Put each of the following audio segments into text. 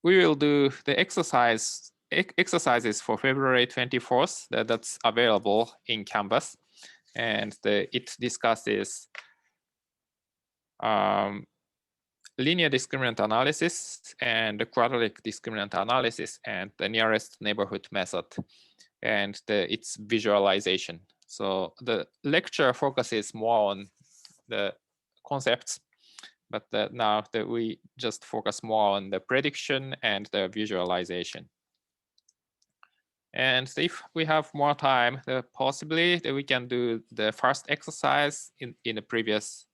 we will do the exercises for February 24th. That's available in Canvas, and it discusses linear discriminant analysis and the quadratic discriminant analysis and the nearest neighborhood method and its visualization. So the lecture focuses more on the concepts, but now that we just focus more on the prediction and the visualization. And if we have more time, possibly we can do the first exercise in the previous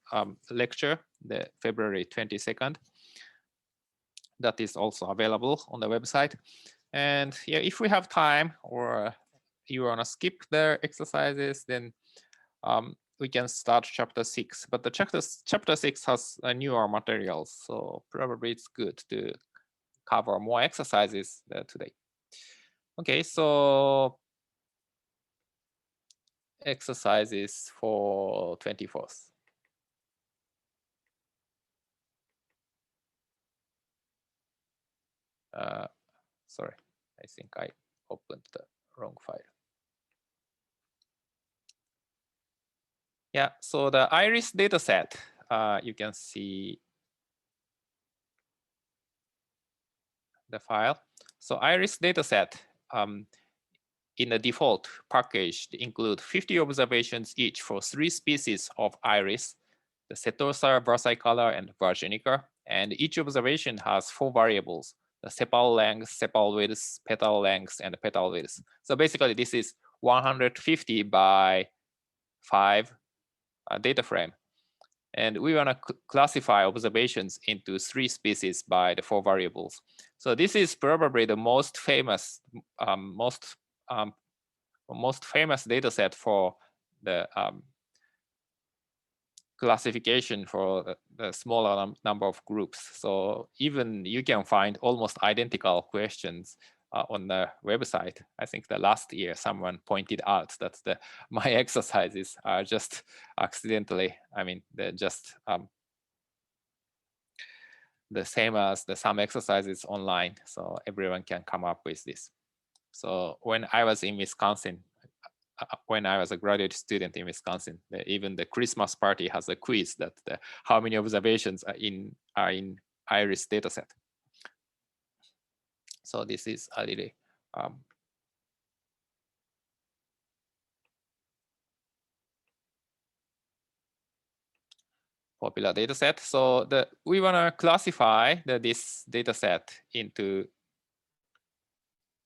lecture, the February 22nd. That is also available on the website. And yeah, if we have time or you want to skip the exercises, then we can start chapter 6. But the chapter 6 has newer materials, so probably it's good to cover more exercises today. Okay, so exercises for 24th. Sorry, I think I opened the wrong file. Yeah, so the iris dataset, you can see the file. So iris dataset in the default package include 50 observations each for 3 species of iris, the setosa, versicolor, and virginica. And each observation has 4 variables: the sepal length, sepal width, petal length, and petal width. So basically, this is 150 by 5 data frame. And we want to classify observations into 3 species by the 4 variables. So this is probably the most famous, most famous data set for the classification for the smaller number of groups. So even you can find almost identical questions on the website. I think the last year someone pointed out that my exercises are just accidentally, I mean, they're just the same as some exercises online. So everyone can come up with this. So when I was in Wisconsin, when I was a graduate student in Wisconsin, even the Christmas party has a quiz that how many observations are in iris dataset. So this is a really popular dataset. So we want to classify this dataset into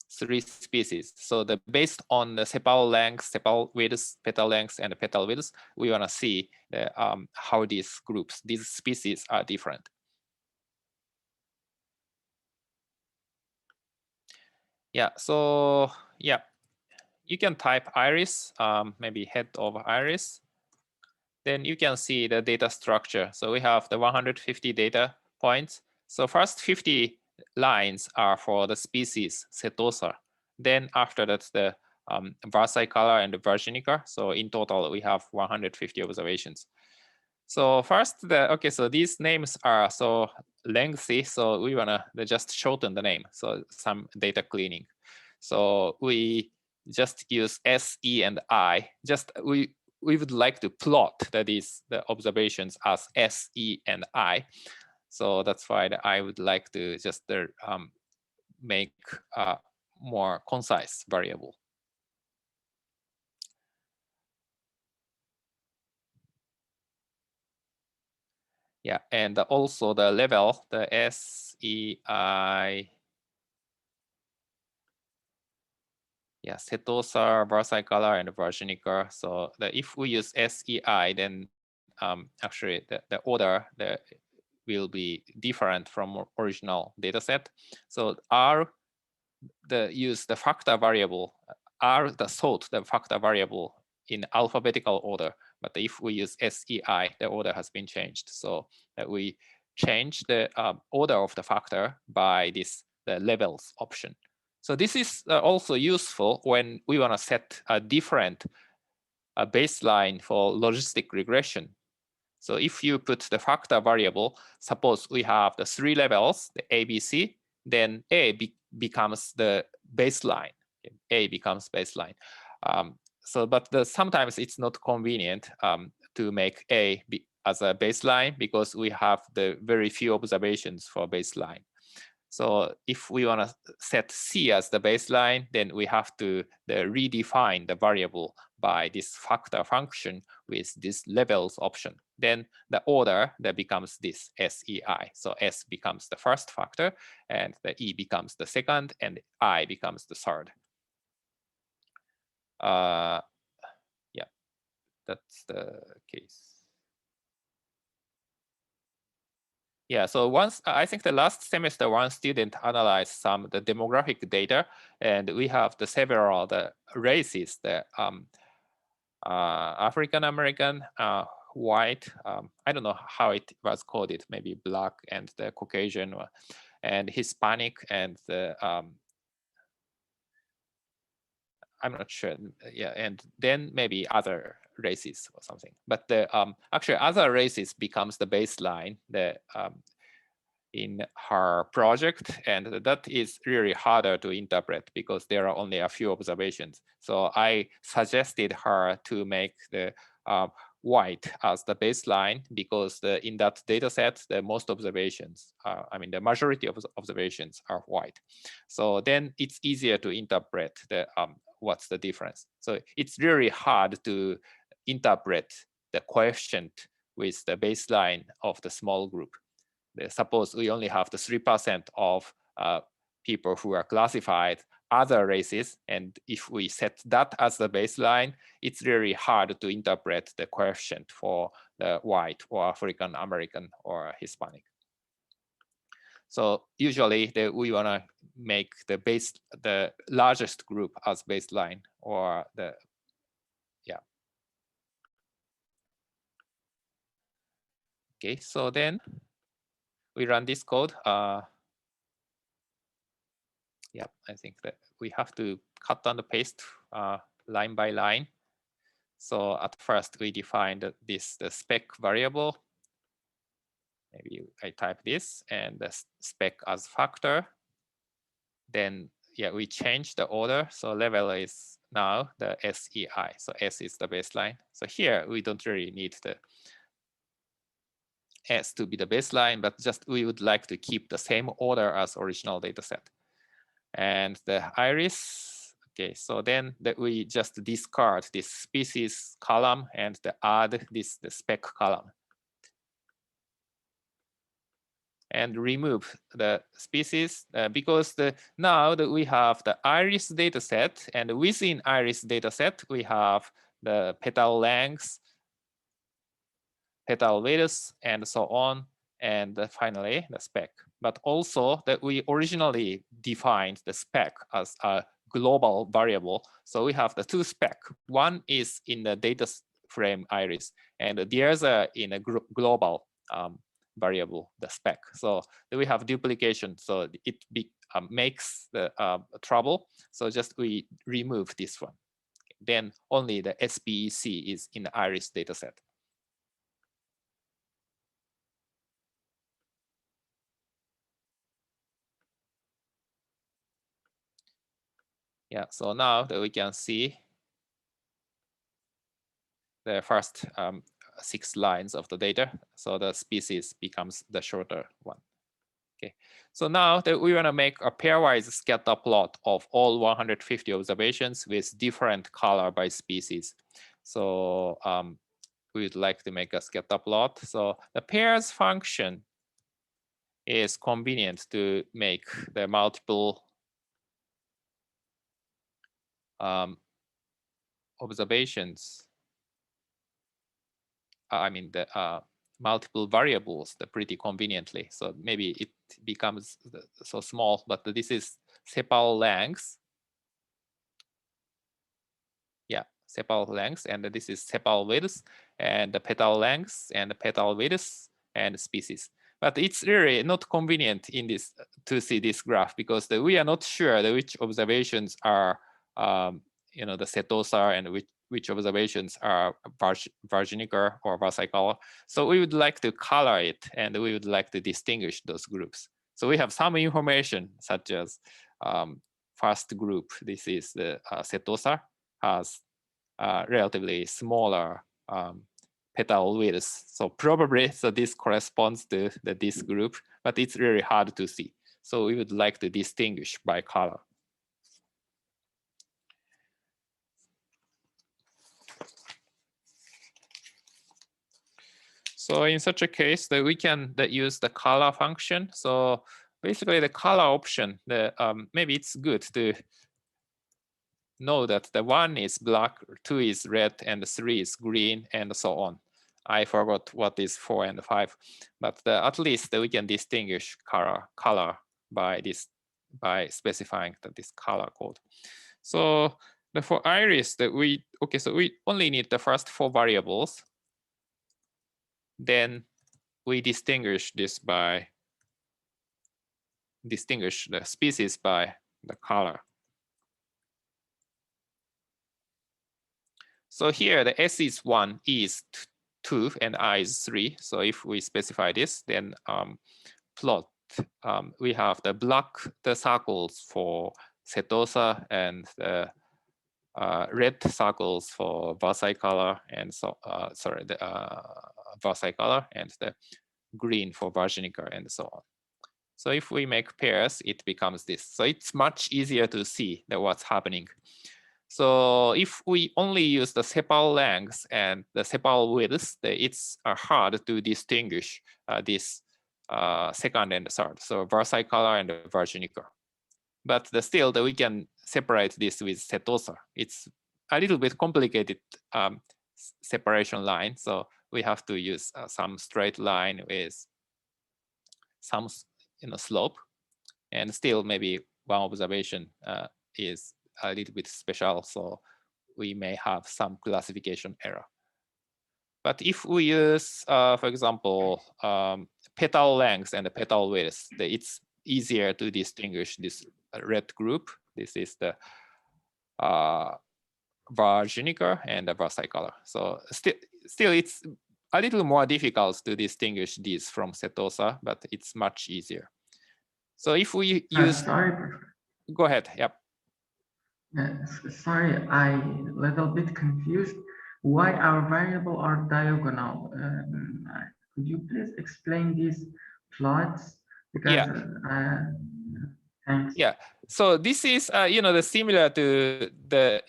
3 species. So based on the sepal length, sepal width, petal length, and petal width, we want to see how these groups, these species are different. Yeah, so yeah, you can type iris, maybe head of iris. Then you can see the data structure. So we have the 150 data points. So first 50 lines are for the species setosa. Then after that, the versicolor and the virginica. So in total, we have 150 observations. So first, so these names are so lengthy, so we wanna just shorten the name. So some data cleaning. So we just use S, E, and I. Just we would like to plot the observations as S, E, and I. So that's why I would like to just make a more concise variable. Yeah, and also the level, the S, E, I. Yeah, setosa, versicolor, and virginica. So if we use SEI, then actually the order will be different from original data set. So R, use the factor variable, R, sort the factor variable in alphabetical order. But if we use SEI, the order has been changed. So that we change the order of the factor by the levels option. So this is also useful when we want to set a different baseline for logistic regression. So if you put the factor variable, suppose we have the 3 levels, the ABC, then A becomes the baseline. A becomes baseline. But sometimes it's not convenient to make A as a baseline because we have the very few observations for baseline. So if we want to set C as the baseline, then we have to redefine the variable by this factor function with this levels option. Then the order that becomes this SEI. So S becomes the first factor, and the E becomes the second, and I becomes the third. Yeah, that's the case. Yeah, so once I think the last semester, one student analyzed some of the demographic data, and we have the several races, the African American, white. I don't know how it was coded, maybe black and the Caucasian, and Hispanic and the I'm not sure. Yeah, and then maybe other races or something. But the actually other races becomes the baseline in her project, and that is really harder to interpret because there are only a few observations. So I suggested her to make the white as the baseline because in that data set, the most observations, the majority of observations are white. So then it's easier to interpret what's the difference. So it's really hard to interpret the coefficient with the baseline of the small group. Suppose we only have the 3% of people who are classified other races, and if we set that as the baseline, it's really hard to interpret the coefficient for the white or African American or Hispanic. So usually we want to make the largest group as baseline, or yeah. Okay, so then we run this code. Yeah, I think that we have to cut and paste line by line. So at first we defined the spec variable. Maybe I type this and the spec as factor. Then yeah, we change the order. So level is now the SEI. So S is the baseline. So here we don't really need the S to be the baseline, but just we would like to keep the same order as original data set. And the iris, okay, so then we just discard this species column and add the spec column. And remove the species because now that we have the iris data set, and within iris data set, we have the petal length, petal width, and so on, and finally the spec. But also that we originally defined the spec as a global variable. So we have the two spec. One is in the data frame iris, and the other in a global variable, the spec. So we have duplication, so it makes the trouble. So just we remove this one. Then only the SPEC is in the iris dataset. Yeah, so now that we can see the first 6 lines of the data, so the species becomes the shorter one. Okay, so now that we want to make a pairwise scatter plot of all 150 observations with different color by species. So we would like to make a scatter plot. So the pairs function is convenient to make the multiple observations. The multiple variables pretty conveniently. So maybe it becomes so small, but this is sepal length. Yeah, sepal length, and this is sepal width, and the petal length, and the petal width, and species. But it's really not convenient in this to see this graph because we are not sure which observations are the setosa and which observations are virginicolor or versicolor. So we would like to color it, and we would like to distinguish those groups. So we have some information such as first group. This is the setosa has relatively smaller petal width. So probably this corresponds to this group, but it's really hard to see. So we would like to distinguish by color. So in such a case, that we can use the color function. So basically, the color option, maybe it's good to know that the 1 is black, 2 is red, and 3 is green, and so on. I forgot what is 4 and 5, but at least we can distinguish color by specifying this color code. So for iris, so we only need the first 4 variables. Then we distinguish the species by the color. So here the S is 1, E is 2, and I is 3. So if we specify this, then plot, we have the circles for setosa and the red circles for versicolor, and versicolor, and the green for virginica, and so on. So if we make pairs, it becomes this. So it's much easier to see what's happening. So if we only use the sepal lengths and the sepal widths, it's hard to distinguish this second and third. So versicolor and virginica. But still, we can separate this with setosa. It's a little bit complicated separation line. So we have to use some straight line with some slope. And still, maybe one observation is a little bit special. So we may have some classification error. But if we use, for example, petal length and the petal width, it's easier to distinguish this red group. This is the virginica and the versicolor. So still it's a little more difficult to distinguish these from setosa, but it's much easier. So if we use, sorry, go ahead. Yep. Sorry, I little bit confused. Why our variable are diagonal? Could you please explain these plots? Because thanks. Yeah. So this is similar to the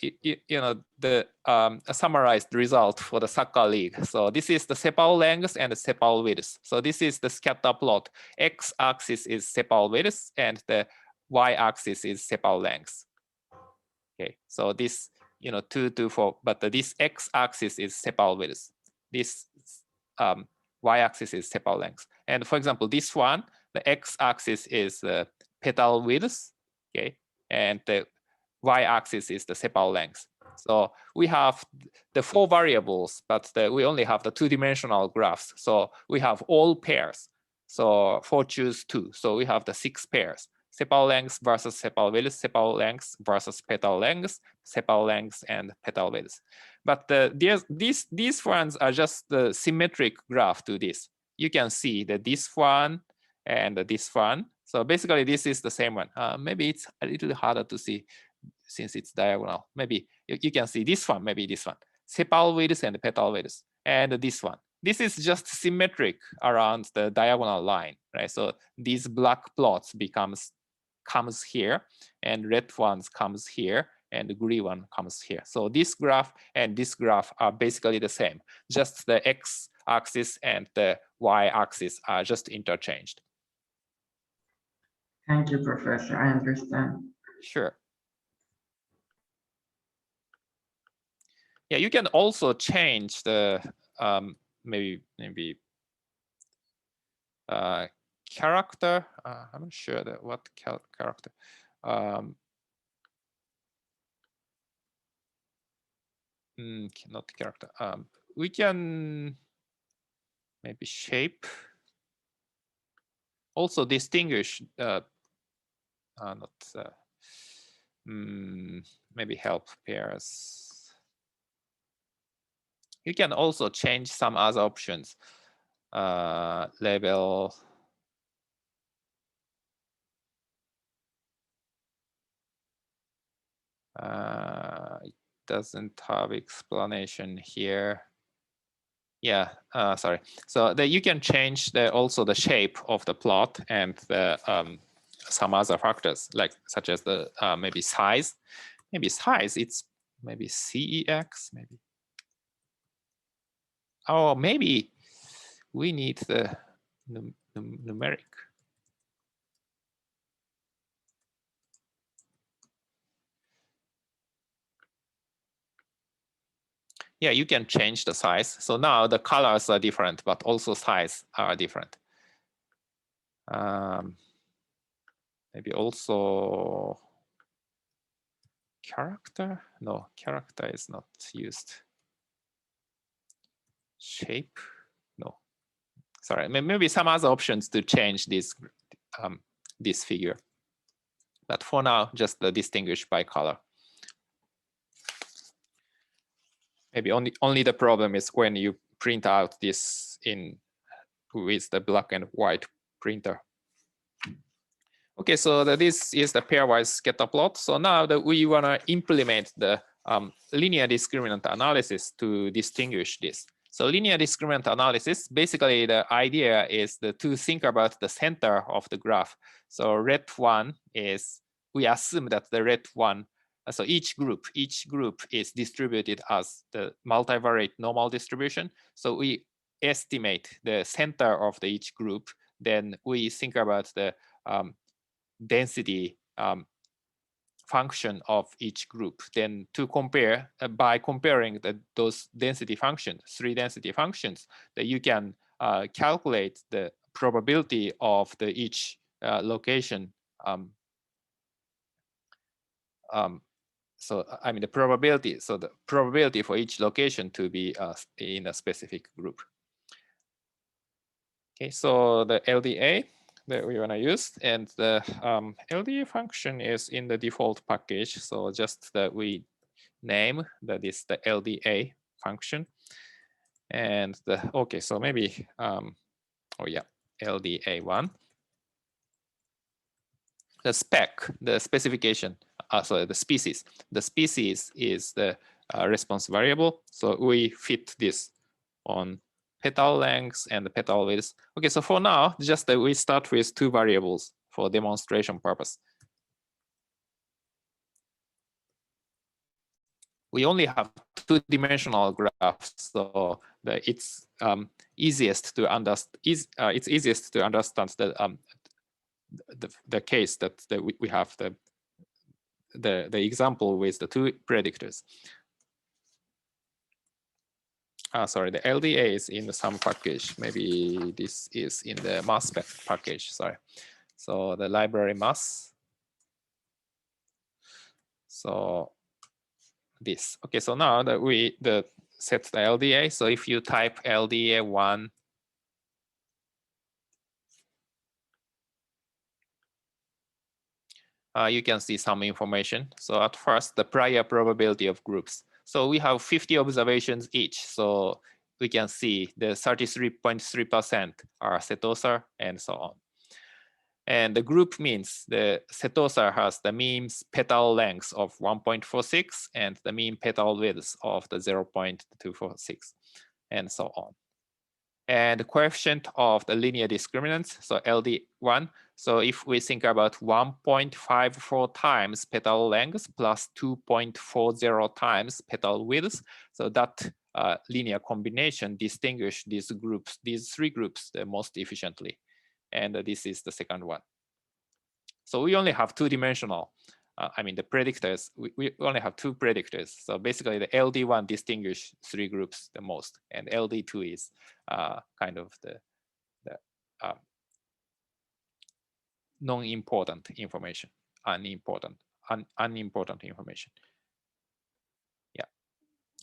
summarized result for the soccer league. So this is the sepal length and the sepal width. So this is the scatter plot. X-axis is sepal width and the y-axis is sepal length. Okay. So this 2, 2, 4, but this x-axis is sepal width. This y-axis is sepal length. And for example, this one, the x-axis is the petal width, okay, and the y-axis is the sepal length. So we have the 4 variables, but we only have the 2-dimensional graphs. So we have all pairs. So 4 choose 2. So we have the 6 pairs. Sepal length versus sepal width, sepal length versus petal length, sepal length and petal width. But these ones are just the symmetric graph to this. You can see that this one and this one. So basically, this is the same one. Maybe it's a little harder to see since it's diagonal. Maybe you can see this one, maybe this one. Sepal width and petal width, and this one. This is just symmetric around the diagonal line, right? So these black plots comes here, and red ones comes here, and the green one comes here. So this graph and this graph are basically the same. Just the x-axis and the y-axis are just interchanged. Thank you, Professor. I understand. Sure. Yeah, you can also change the maybe character. I'm not sure what character. Not character. We can maybe shape. Also distinguish. Maybe help pairs. You can also change some other options. Label. It doesn't have explanation here. Yeah, sorry. So you can change also the shape of the plot and the some other factors, like such as the maybe size. Maybe size, it's maybe CEX, maybe. Oh, maybe we need the numeric. Yeah, you can change the size. So now the colors are different, but also size are different. Maybe also character. No, character is not used. Shape. No, sorry. Maybe some other options to change this this figure. But for now, just distinguish by color. Maybe only the problem is when you print out this with the black and white printer. Okay, so this is the pairwise scatter plot. So now that we want to implement the linear discriminant analysis to distinguish this. So linear discriminant analysis, basically the idea is to think about the center of the graph. So red one is, we assume that the red one, so each group is distributed as the multivariate normal distribution. So we estimate the center of each group. Then we think about the density function of each group. Then to compare, by comparing those density functions, 3 density functions, that you can calculate the probability of each location. So I mean the probability. So the probability for each location to be in a specific group. Okay, so the LDA that we want to use, and the LDA function is in the default package. So just that we name that is the LDA function, and okay, so maybe oh yeah, LDA1. The spec, the specification, sorry, the species. The species is the response variable. So we fit this on petal length and the petal width. Okay, so for now, just that we start with 2 variables for demonstration purpose. We only have 2-dimensional graphs, so it's easiest to understand. It's easiest to understand the case that we have the example with the 2 predictors. Sorry, the LDA is in some package. Maybe this is in the mass spec package. Sorry. So the library mass. So this. Okay, so now that we set the LDA. So if you type LDA1, you can see some information. So at first, the prior probability of groups. So we have 50 observations each. So we can see the 33.3% are Setosar and so on. And the group means the Setosar has the mean petal length of 1.46 and the mean petal width of the 0.246 and so on. And the coefficient of the linear discriminants, so LD1. So if we think about 1.54 times petal length plus 2.40 times petal width, so that linear combination distinguish these groups, these 3 groups, the most efficiently. And this is the second one. So we only have 2-dimensional. I mean, the predictors, we only have 2 predictors. So basically the LD1 distinguish 3 groups the most, and LD2 is kind of the non-important information, unimportant information. Yeah,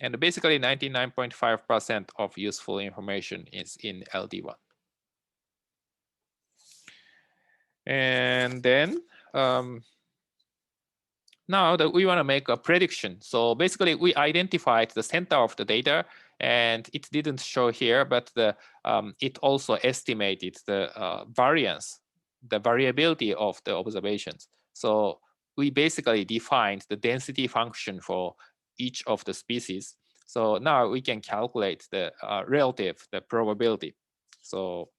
and basically 99.5% of useful information is in LD1. And then now that we want to make a prediction. So basically we identified the center of the data, and it didn't show here, but it also estimated the variance, the variability of the observations. So we basically defined the density function for each of the species. So now we can calculate the the probability. So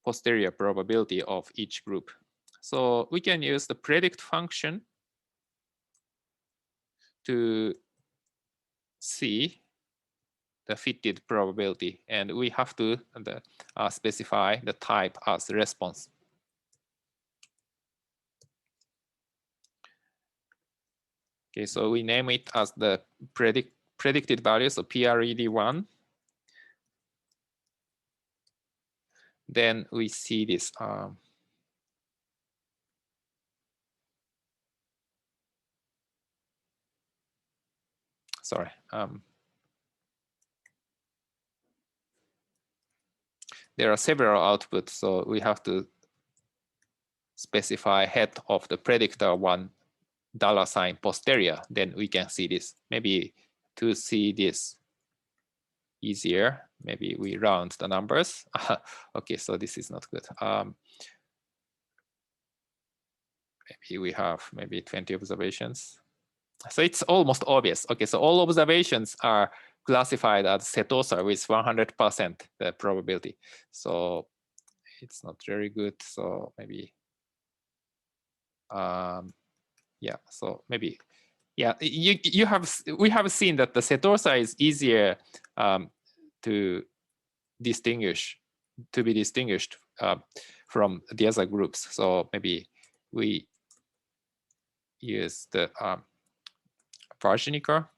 posterior probability of each group. So we can use the predict function to see the fitted probability, and we have to specify the type as response. Okay, so we name it as the predicted value, so PRED1. Then we see this sorry. There are several outputs, so we have to specify head of the predictor $1 posterior. Then we can see this. Maybe to see this easier, maybe we round the numbers. Okay, so this is not good. Maybe we have maybe 20 observations. So it's almost obvious. Okay, so all observations are classified as setosa with 100% the probability. So it's not very good. So maybe, yeah. So maybe, yeah. We have seen that the setosa is easier to be distinguished from the other groups. So maybe we use the Varshiniker.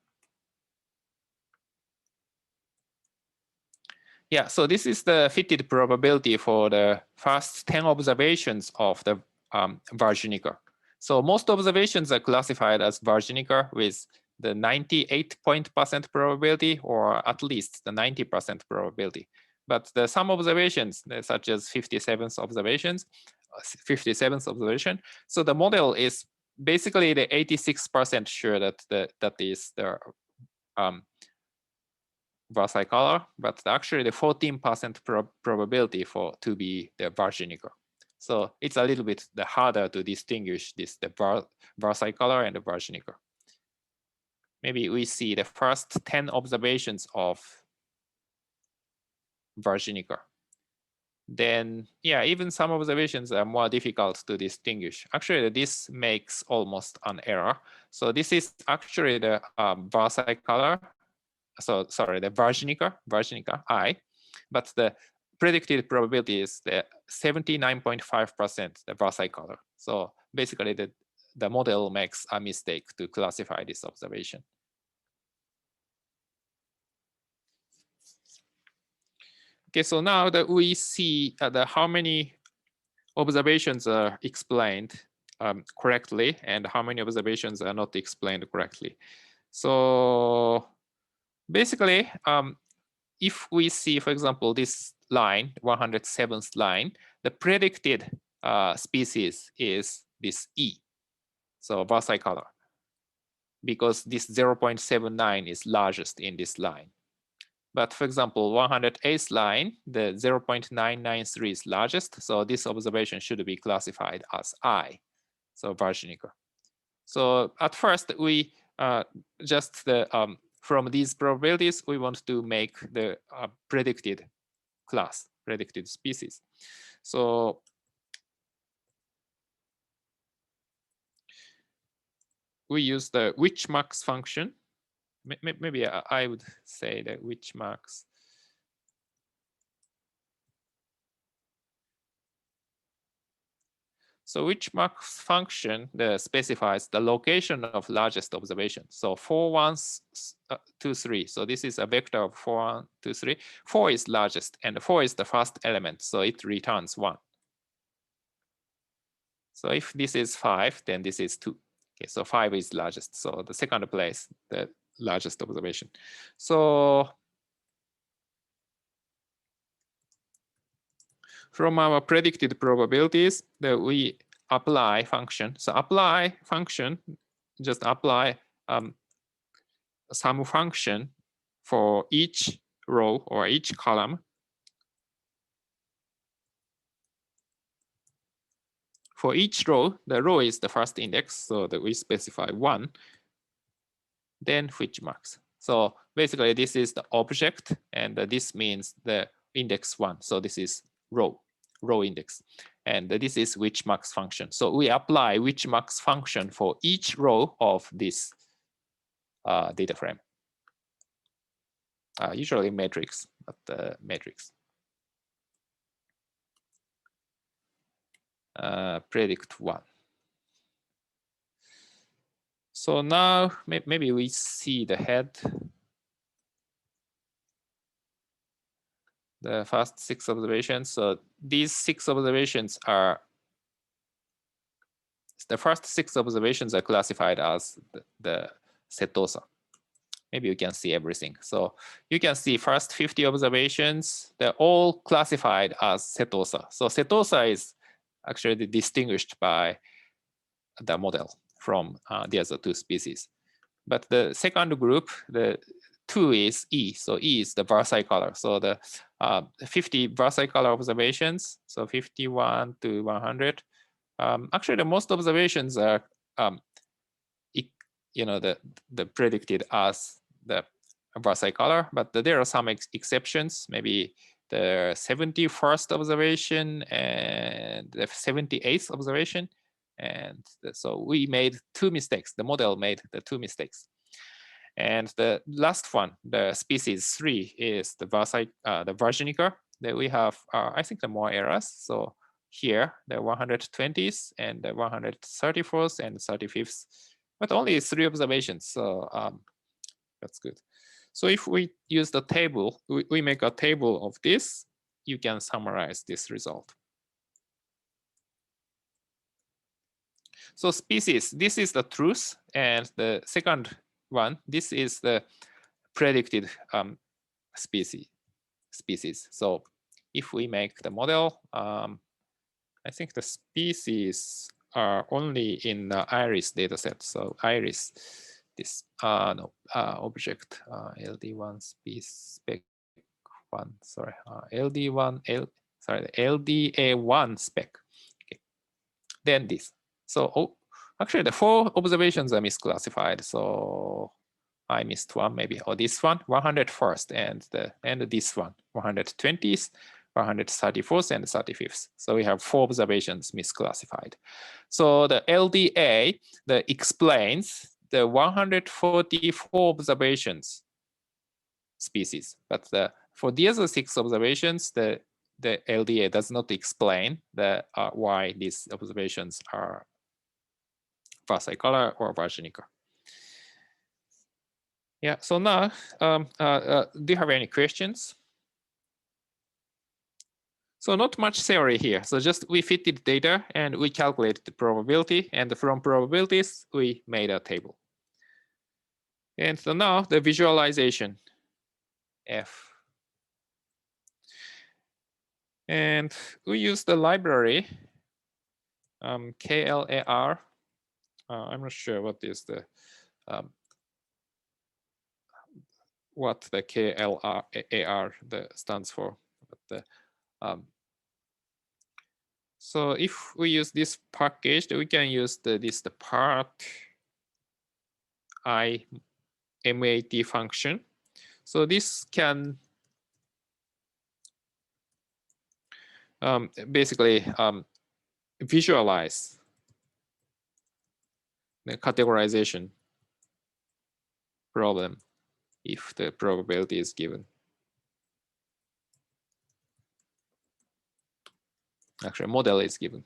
Yeah, so this is the fitted probability for the first 10 observations of the Varshiniker. So most observations are classified as Varshiniker with the 98% probability, or at least the 90% probability. But some observations, such as 57th observation, so the model is basically the 86% sure that that is the versicolor, but actually the 14% probability to be the Varshiniker. So it's a little bit harder to distinguish the versicolor and the Varshiniker. Maybe we see the first 10 observations of Varshiniker. Then, yeah, even some observations are more difficult to distinguish. Actually, this makes almost an error. So this is actually the versicolor. So sorry, the Varshiniker I, but the predicted probability is the 79.5% the versicolor. So basically the model makes a mistake to classify this observation. Okay, so now that we see how many observations are explained correctly and how many observations are not explained correctly. So basically, if we see, for example, this line, 107th line, the predicted species is this E, so versicolor, because this 0.79 is largest in this line. But for example, 108th line, the 0.993 is largest, so this observation should be classified as I, so Varshiniker. So at first, we just from these probabilities, we want to make the predicted class, predicted species. So we use the Witchmax function. Maybe I would say the Witchmax. So Witchmax function specifies the location of largest observation. So 4, 1, 2, 3. So this is a vector of 4, 1, 2, 3. 4 is largest, and 4 is the first element, so it returns 1. So if this is 5, then this is 2. Okay, so 5 is largest. So the second place, the largest observation. So from our predicted probabilities, that we apply function. So apply function, just apply some function for each row or each column. for each row, the row is the first index, so that we specify 1, then which marks. So basically, this is the object, and this means the index 1. So this is row index, and this is which marks function. So we apply which marks function for each row of this data frame. Usually matrix, but matrix. Predict 1. So now maybe we see the head. The first 6 observations. So these 6 observations are, the first 6 observations are classified as the setosa. Maybe you can see everything. So you can see first 50 observations, they're all classified as setosa. So setosa is actually distinguished by the model from the other 2 species. But the second group, the 2 is E. So E is the versicolor. So the 50 versicolor observations, so 51 to 100. Actually, the most observations are, the predicted as the versicolor, but there are some exceptions. Maybe the 71st observation and the 78th observation. And so we made 2 mistakes. The model made the 2 mistakes. And the last one, the species 3, is the Virginica. That we have, I think, the more errors. So here, the 120th and the 134th and 35th, but only 3 observations. So that's good. So if we use the table, we make a table of this, you can summarize this result. So species, this is the truth, and the second one, this is the predicted species. So if we make the model, I think the species are only in the iris dataset. So iris, this object LD1 spec 1. Sorry, LD1 the LDA1 spec. Okay. Then this. So actually, the 4 observations are misclassified. So I missed one maybe, or this one, 101st, and this one, 120th, 134th, and 35th. So we have 4 observations misclassified. So the LDA explains the 144 observations species, but for the other 6 observations, the LDA does not explain why these observations are versicolor or Virginica. Yeah, so now, do you have any questions? So not much theory here. So just we fitted data and we calculated the probability, and from probabilities, we made a table. And so now the visualization, F. And we use the library, KLAR. I'm not sure what is the what the KLAR stands for. But so if we use this package, we can use the part IMAT function. So this can basically visualize the categorization problem if the probability is given. Actually, model is given.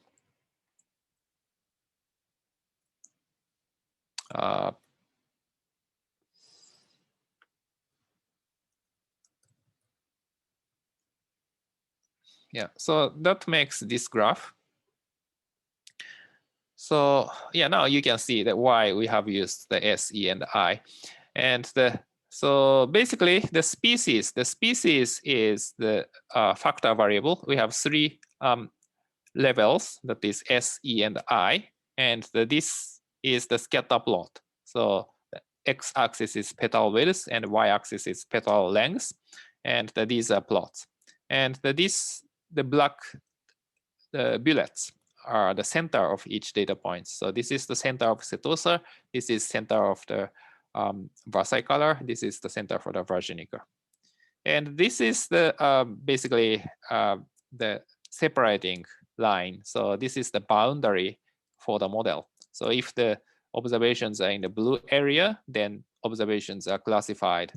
Yeah, so that makes this graph. So yeah, now you can see that why we have used the S, E, and I. And so basically the species is the factor variable. We have 3 levels, that is S, E, and I. And this is the scatter plot. So the x-axis is petal width and y-axis is petal length. And these are plots. And the black bullets are the center of each data point. So this is the center of setosa. This is center of the versicolor. This is the center for the virginica. And this is the basically the separating line. So this is the boundary for the model. So if the observations are in the blue area, then observations are classified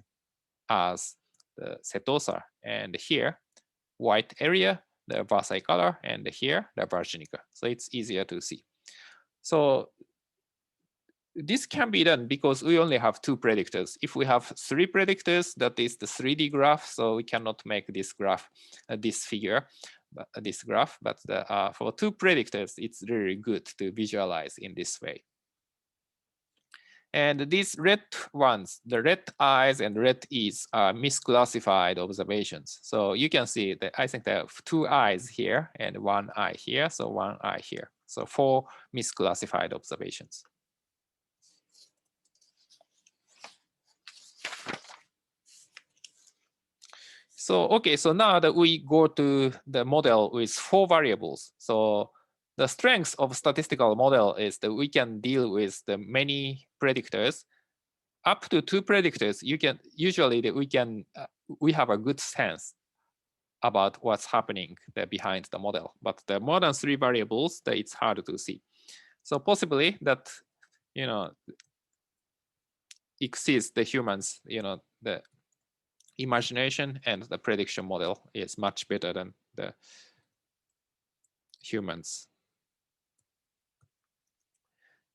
as the setosa. And here, white area, the versicolor, and here, the virginica. So it's easier to see. So this can be done because we only have 2 predictors. If we have 3 predictors, that is the 3D graph. So we cannot make this graph, this figure, this graph. But for 2 predictors, it's really good to visualize in this way. And these red ones, the red I's and red E's are misclassified observations. So you can see that I think there are 2 I's here and 1 I here. So 1 I here. So 4 misclassified observations. So, okay, so now that we go to the model with 4 variables. So the strength of statistical model is that we can deal with the many predictors. Up to 2 predictors, you can usually we have a good sense about what's happening behind the model. But the more than 3 variables, it's hard to see. So possibly that, you know, exceeds the humans, you know, the imagination, and the prediction model is much better than the humans,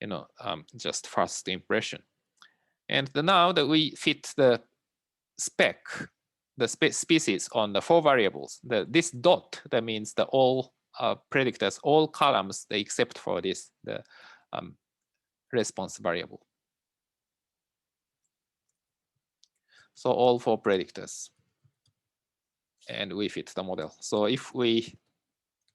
you know, just first impression. And now that we fit the spec, the species on the 4 variables, this dot, that means the all predictors, all columns, except for this, the response variable. So all 4 predictors, and we fit the model. So if we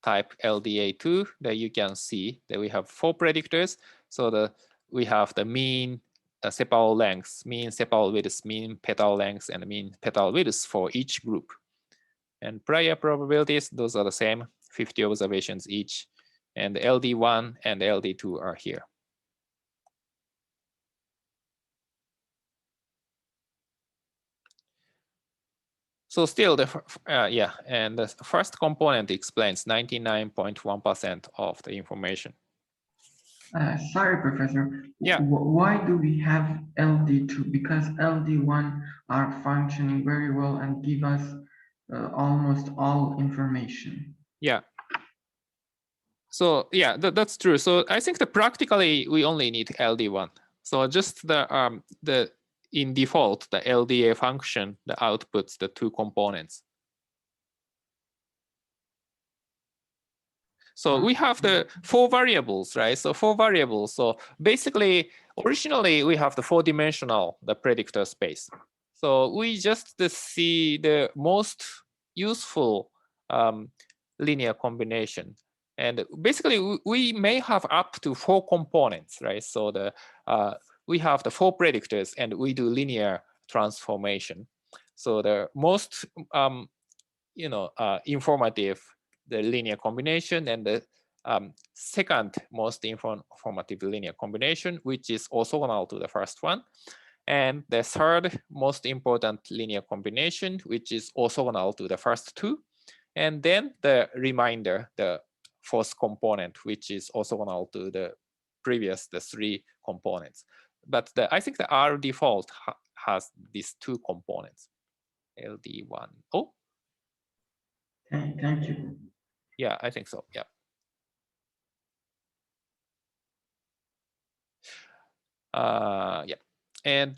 type LDA2, then you can see that we have 4 predictors. So we have the mean sepal length, mean sepal width, mean petal length, and mean petal width for each group. And prior probabilities, those are the same, 50 observations each. And LD1 and LD2 are here. So still, and the first component explains 99.1% of the information. Sorry, Professor. Yeah. Why do we have LD2? Because LD1 are functioning very well and give us almost all information. Yeah. So yeah, that's true. So I think that practically we only need LD1. So just the in default, the LDA function, the outputs the 2 components. So we have the 4 variables, right? So 4 variables. So basically, originally we have the 4-dimensional the predictor space. So we just see the most useful linear combination. And basically, we may have up to 4 components, right? So we have the 4 predictors, and we do linear transformation. So the most informative, the linear combination, and the second most informative linear combination, which is orthogonal to the first one, and the third most important linear combination, which is orthogonal to the first 2, and then the remainder, the 4th component, which is orthogonal to the previous 3 components. But I think the R default has these 2 components, LD1. Oh. Thank you. Yeah, I think so. Yeah. Yeah, and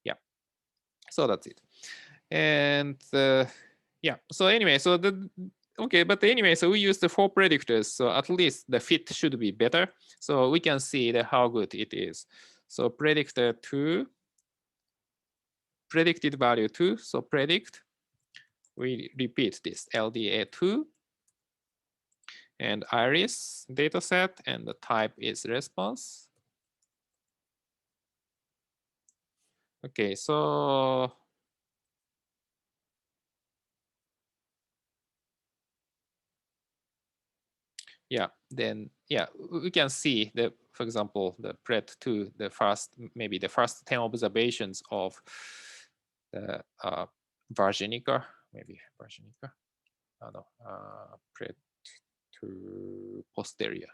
yeah, so that's it. And yeah, so anyway, so but anyway, so we use the 4 predictors, so at least the fit should be better. So we can see how good it is. So predictor 2, predicted value 2, so predict, we repeat this LDA2, and iris dataset, and the type is response. Okay, so yeah, then yeah, we can see the, for example, the pred to the first, maybe the first 10 observations of the Virginica, maybe Virginica, no, pred to posterior.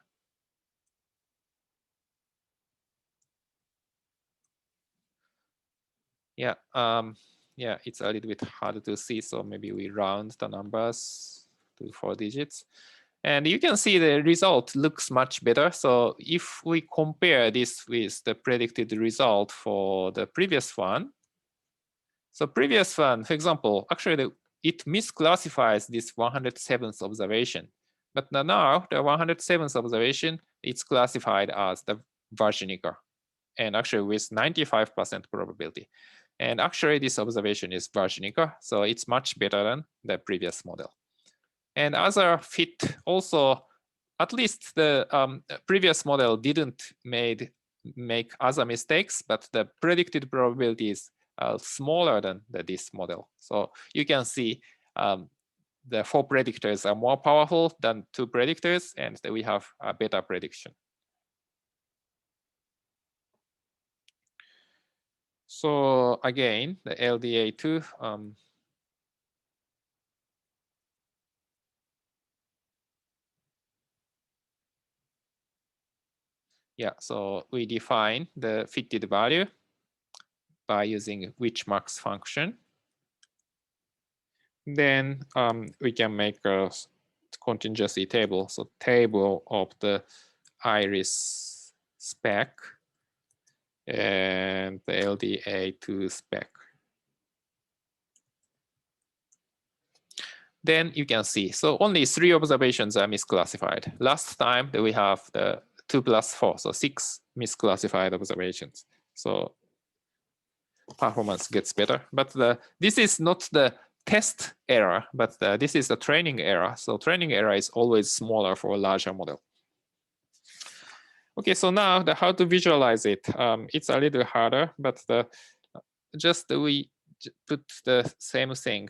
Yeah, yeah, it's a little bit hard to see, so maybe we round the numbers to 4 digits. And you can see the result looks much better. So if we compare this with the predicted result for the previous one, so previous one, for example, actually it misclassifies this 107th observation. But now the 107th observation, it's classified as the Virginica, and actually with 95% probability. And actually this observation is Virginica, so it's much better than the previous model. And other fit also, at least the previous model didn't make other mistakes, but the predicted probability is smaller than this model. So you can see the 4 predictors are more powerful than 2 predictors, and we have a better prediction. So again, the LDA2, yeah, so we define the fitted value by using Witchmax function. Then we can make a contingency table. So table of the iris spec and the LDA2 spec. Then you can see, so only 3 observations are misclassified. Last time that we have the 2 plus 4, so 6 misclassified observations. So performance gets better, but this is not the test error, but this is the training error. So training error is always smaller for a larger model. Okay, so now the how to visualize it. It's a little harder, but just we put the same thing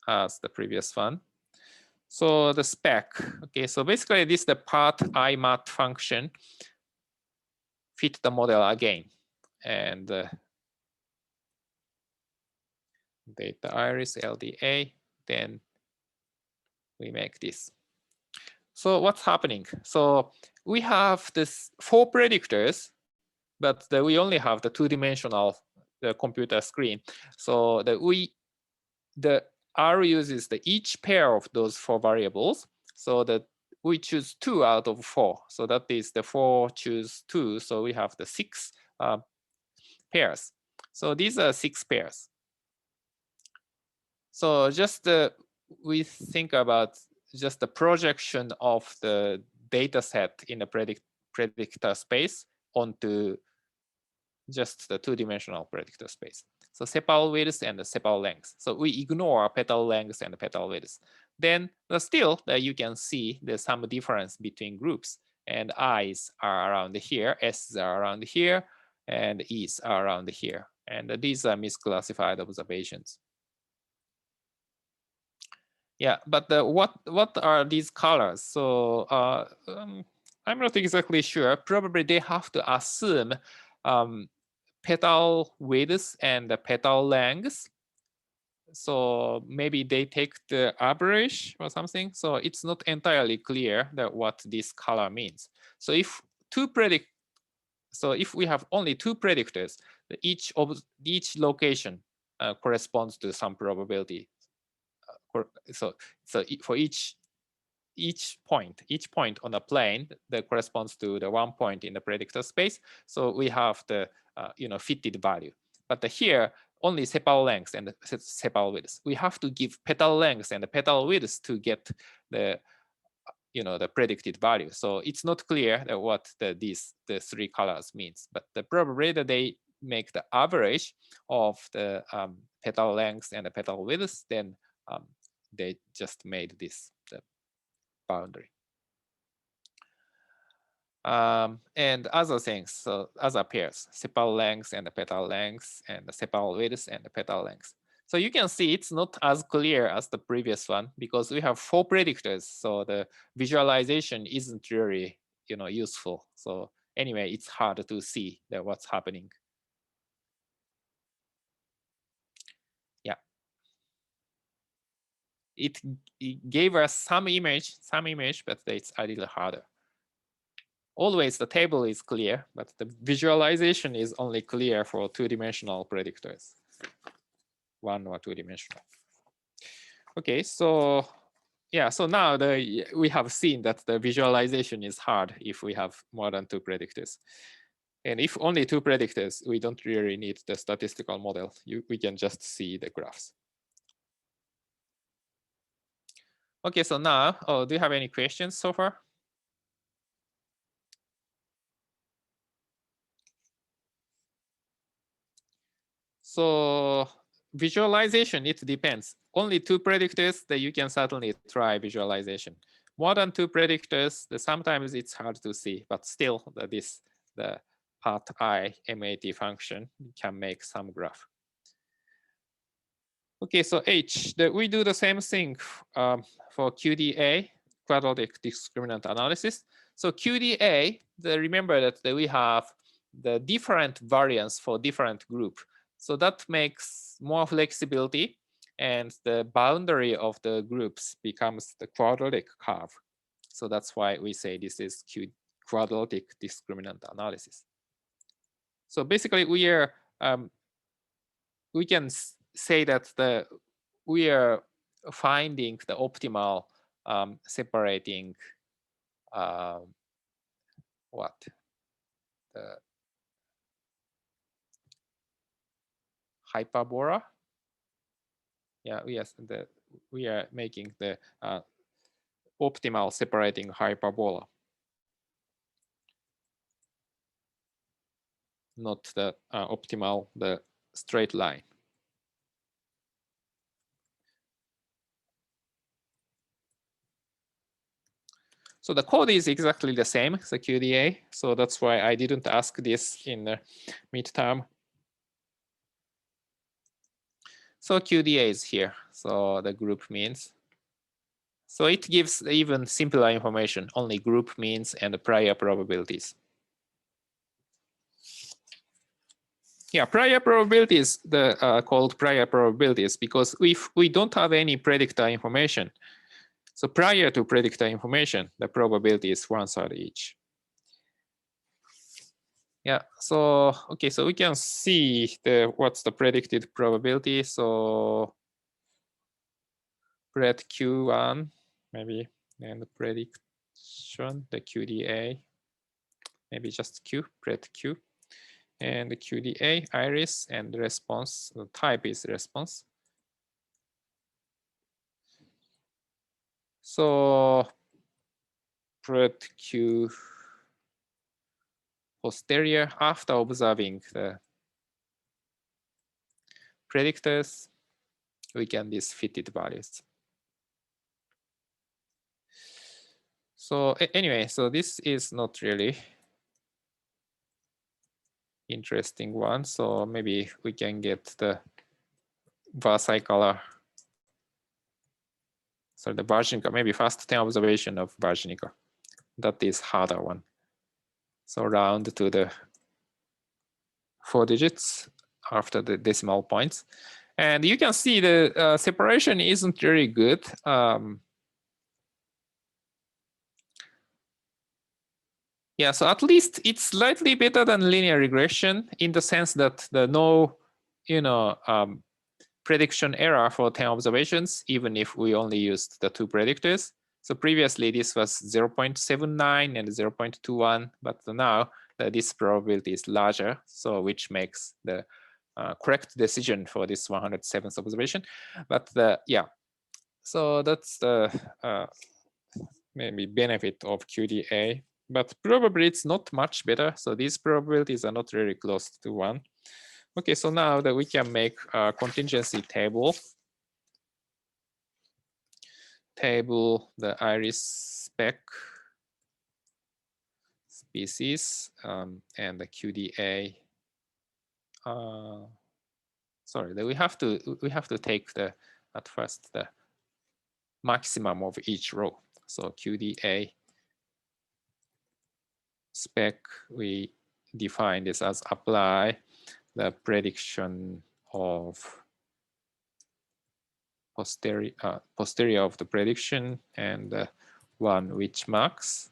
as the previous one. So the spec. Okay, so basically this the part IMAT function fit the model again, and data iris LDA. Then we make this. So what's happening? So we have this 4 predictors, but we only have the 2-dimensional computer screen. So the R uses each pair of those 4 variables. So that we choose 2 out of 4. So that is the 4 choose 2. So we have the 6 pairs. So these are 6 pairs. So just we think about just the projection of the data set in the predictor space onto just the 2-dimensional predictor space. So sepal width and the sepal length. So we ignore petal length and petal width. Then still you can see there's some difference between groups, and I's are around here, S's are around here, and E's are around here. And these are misclassified observations. Yeah, but what are these colors? So I'm not exactly sure. Probably they have to assume petal width and the petal length. So maybe they take the average or something. So it's not entirely clear that what this color means. So if if we have only 2 predictors, each location corresponds to some probability. So for each point on a plane that corresponds to the 1 point in the predictor space. So we have the fitted value. But here only sepal length and sepal width. We have to give petal length and the petal width to get the the predicted value. So it's not clear that what the 3 colors means. But probably that they make the average of the petal length and the petal width, then they just made this the boundary. And other things, so other pairs, sepal length and the petal length and the sepal width and the petal length. So you can see it's not as clear as the previous one because we have 4 predictors. So the visualization isn't really, useful. So anyway, it's hard to see what's happening. Yeah. It gave us some image, but it's a little harder. Always the table is clear, but the visualization is only clear for 2-dimensional predictors, 1 or 2-dimensional. Okay, so yeah, so now we have seen that the visualization is hard if we have more than 2 predictors. And if only 2 predictors, we don't really need the statistical model. We can just see the graphs. Okay, so now, do you have any questions so far? So visualization, it depends. Only 2 predictors, that you can certainly try visualization. More than 2 predictors, sometimes it's hard to see, but still the part I MAT function can make some graph. Okay, so H, we do the same thing for QDA, quadratic discriminant analysis. So QDA, remember that we have the different variance for different group. So that makes more flexibility, and the boundary of the groups becomes the quadratic curve. So that's why we say this is quadratic discriminant analysis. So basically, we can say that we are finding the optimal separating the hyperbola. Yeah, yes, we are making the optimal separating hyperbola, not the optimal the straight line. So the code is exactly the same, the QDA. So that's why I didn't ask this in the midterm. So QDA is here. So the group means. So it gives even simpler information, only group means and the prior probabilities. Yeah, prior probabilities, called prior probabilities, because if we don't have any predictor information, so prior to predictor information, the probability is 1/3 each. Yeah, so okay, so we can see what's the predicted probability. So pred Q1 maybe, and the prediction, the QDA, maybe just Q, pred Q, and the QDA, iris, and the response, the type is response. So pred Q posterior, after observing the predictors, we can these fitted values. So anyway, so this is not really interesting one. So maybe we can get the versicolor. So the Virginica, maybe first 10 observation of Virginica. That is harder one. So round to the 4 digits after the decimal points. And you can see the separation isn't really good. Yeah, so at least it's slightly better than linear regression in the sense that no, prediction error for 10 observations, even if we only used the 2 predictors. So previously this was 0.79 and 0.21, but now this probability is larger, so which makes the correct decision for this 107th observation. But yeah, so that's the maybe benefit of QDA, but probably it's not much better. So these probabilities are not really close to 1. Okay, so now that we can make a contingency table, the iris spec species, and the QDA sorry, we have to take at first the maximum of each row. So QDA spec, we define this as apply the prediction of posterior of the prediction and one which max.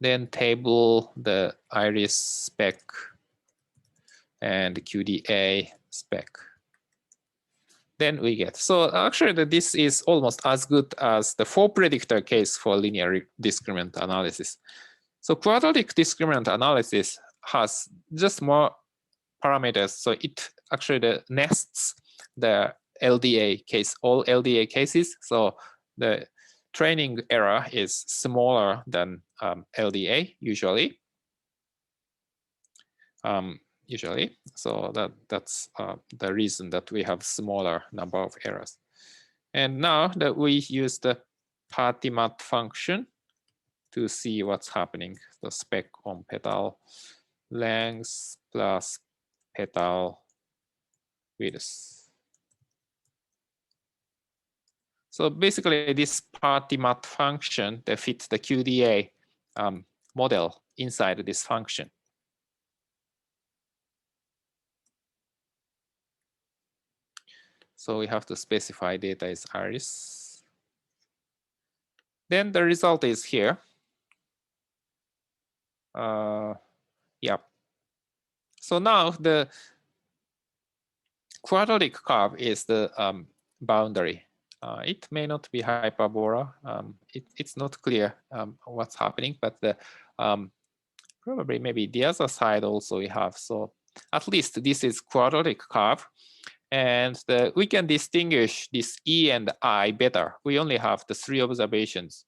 Then table the iris spec and QDA spec. Then we get, so actually this is almost as good as the 4 predictor case for linear discriminant analysis. So quadratic discriminant analysis has just more parameters. So it actually nests the LDA case, all LDA cases. So the training error is smaller than LDA usually. So that's the reason that we have smaller number of errors. And now that we use the partimat function to see what's happening, the spec on petal length plus petal width. So basically this partimat function that fits the QDA model inside this function. So we have to specify data is iris. Then the result is here. Yeah. So now the quadratic curve is the boundary. It may not be hyperbola. It's not clear what's happening, but the probably maybe the other side also we have. So at least this is quadratic curve. And we can distinguish this E and I better. We only have the 3 observations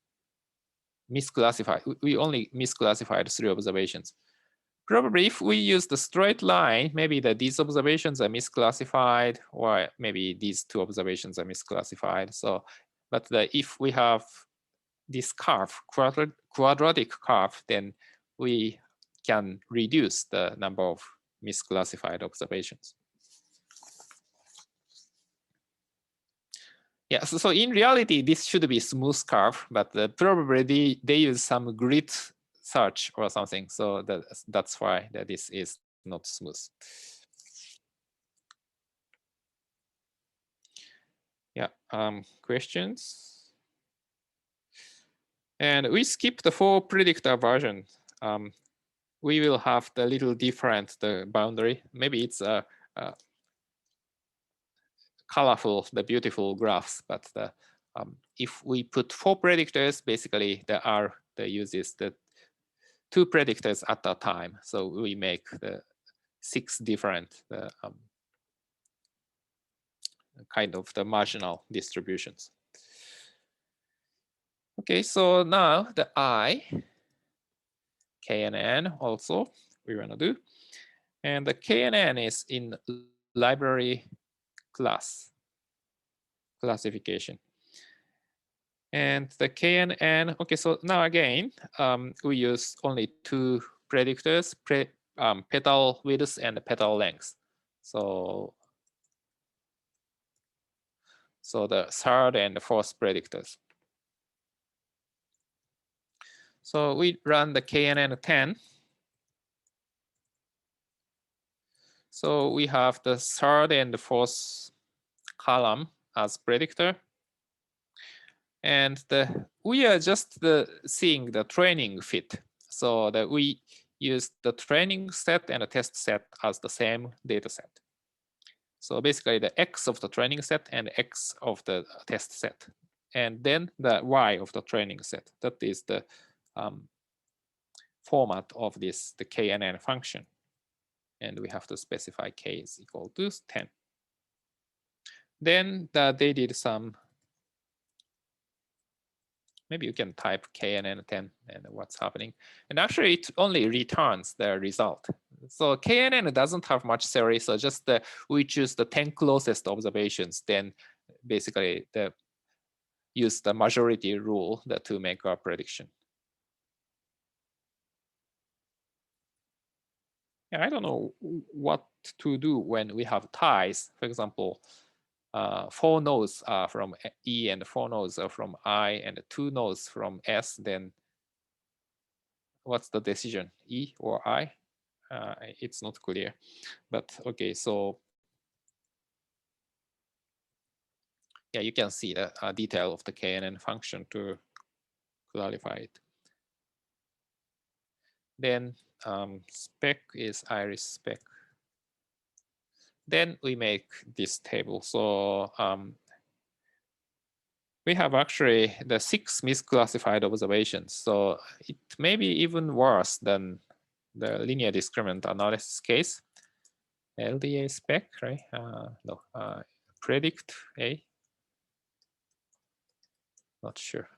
misclassified. We only misclassified 3 observations. Probably if we use the straight line, maybe these observations are misclassified, or maybe these 2 observations are misclassified. So, but if we have this curve, quadratic curve, then we can reduce the number of misclassified observations. Yeah, so in reality, this should be smooth curve, but probably they use some grid search or something. So that's why this is not smooth. Yeah, questions? And we skip the 4 predictor version. We will have the little different the boundary. Maybe it's a colorful, the beautiful graphs, but if we put 4 predictors, basically the uses the 2 predictors at a time. So we make the 6 different kind of the marginal distributions. Okay, so now the I, K and N also we want to do. And the K and N is in library class classification. And the K and N, okay, so now again, we use only 2 predictors, petal width and petal length. So the 3rd and 4th predictors. So we run the KNN 10. So we have the 3rd and the 4th column as predictor. And we are just seeing the training fit. So that we use the training set and the test set as the same data set. So basically the X of the training set and X of the test set. And then the Y of the training set. That is the format of the KNN function. And we have to specify K is equal to 10. Then they did some, maybe you can type KNN 10 and what's happening. And actually it only returns the result. So KNN doesn't have much theory, so just we choose the 10 closest observations, then basically use the majority rule to make our prediction. Yeah, I don't know what to do when we have ties. For example, 4 nodes are from E and 4 nodes are from I and 2 nodes from S, then what's the decision, E or I? It's not clear, but okay, so yeah, you can see the detail of the KNN function to clarify it. Then spec is iris spec. Then we make this table. So we have actually the 6 misclassified observations. So it may be even worse than the linear discriminant analysis case. LDA spec, right? No, predict A. Not sure.